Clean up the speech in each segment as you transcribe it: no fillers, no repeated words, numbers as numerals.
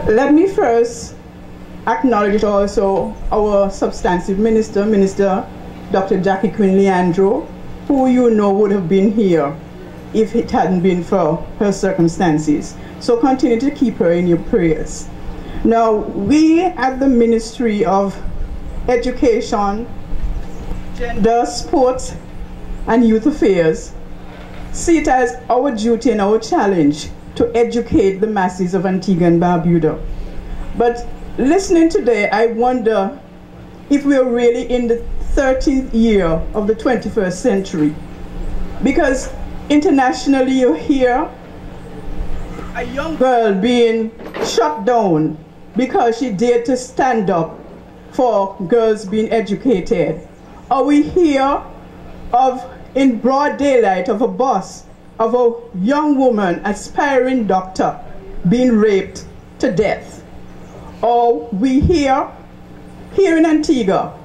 Let me first acknowledge also our substantive minister, Dr. Jackie Quinn Leandro, who you know would have been here if it hadn't been for her circumstances. So continue to keep her in your prayers. Now, we at the Ministry of Education, Gender, Sports, and Youth Affairs see it as our duty and our challenge to educate the masses of Antigua and Barbuda. But listening today, I wonder if we're really in the 13th year of the 21st century. Because internationally you hear a young girl being shut down because she dared to stand up for girls being educated. Or we hear of, in broad daylight, of a bus, of a young woman, aspiring doctor, being raped to death. Or we hear, here in Antigua,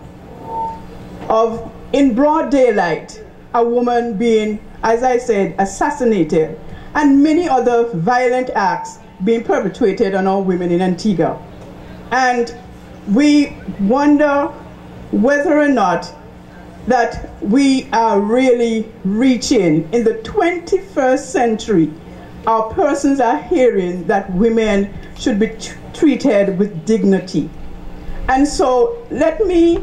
of, in broad daylight, a woman being, as I said, assassinated, and many other violent acts being perpetrated on our women in Antigua. And we wonder whether or not that we are really reaching in the 21st century. Our persons are hearing that women should be treated with dignity. And so let me,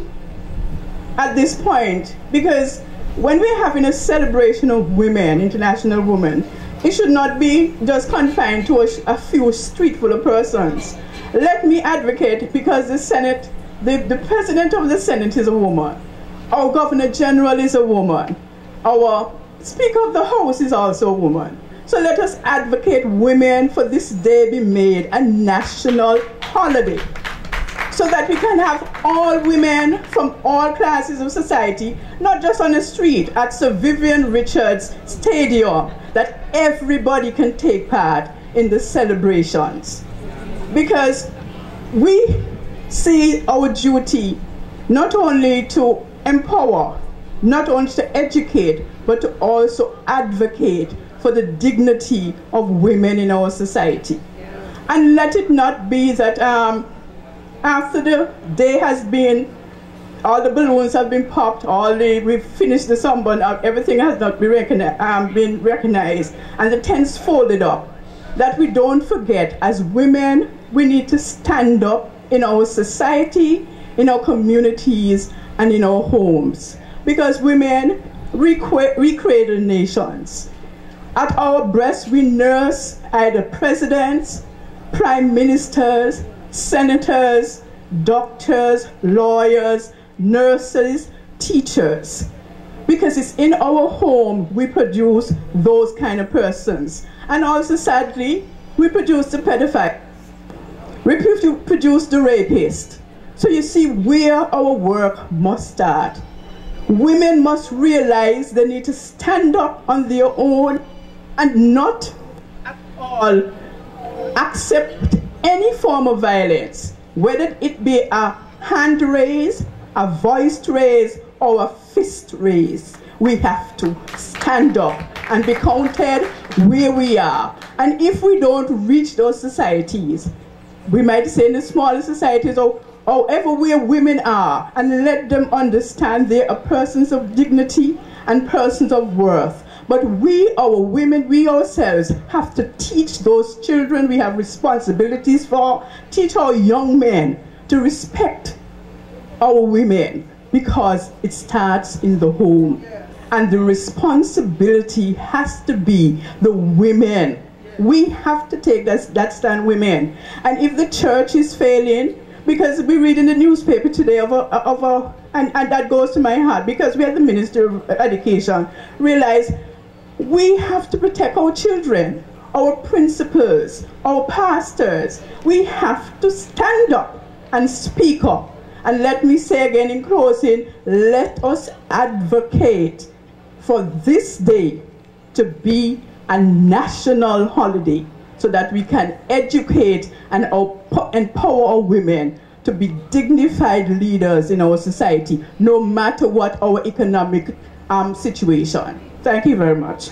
at this point, because when we're having a celebration of women, International Women, it should not be just confined to a few streetful of persons. Let me advocate, because the Senate, the President of the Senate is a woman. Our Governor General is a woman. Our Speaker of the House is also a woman. So let us advocate women for this day be made a national holiday, so that we can have all women from all classes of society, not just on the street, at Sir Vivian Richards Stadium, that everybody can take part in the celebrations. Because we see our duty not only to empower, not only to educate, but to also advocate for the dignity of women in our society. And let it not be that after the day has been, all the balloons have been popped, we've finished the sunburn, everything has not been recognized, and the tents folded up, that we don't forget, as women, we need to stand up in our society, in our communities, and in our homes. Because women recreate nations. At our breasts, we nurse either presidents, prime ministers, senators, doctors, lawyers, nurses, teachers. Because it's in our home we produce those kind of persons. And also, sadly, we produce the pedophile. We produce the rapist. So you see where our work must start. Women must realize they need to stand up on their own and not at all accept any form of violence, whether it be a hand raise, a voice raise, or a fist raise. We have to stand up and be counted where we are. And if we don't reach those societies, we might say in the smaller societies, or however where women are, and let them understand they are persons of dignity and persons of worth. But we, our women, we ourselves have to teach those children we have responsibilities for, teach our young men to respect our women, because it starts in the home. And the responsibility has to be the women. We have to take that stand, women. And if the church is failing, because we read in the newspaper today and that goes to my heart, because we at the Ministry of Education realize we have to protect our children, our principals, our pastors. We have to stand up and speak up. And let me say again in closing, let us advocate for this day to be a national holiday, so that we can educate and empower our women to be dignified leaders in our society, no matter what our economic situation. Thank you very much.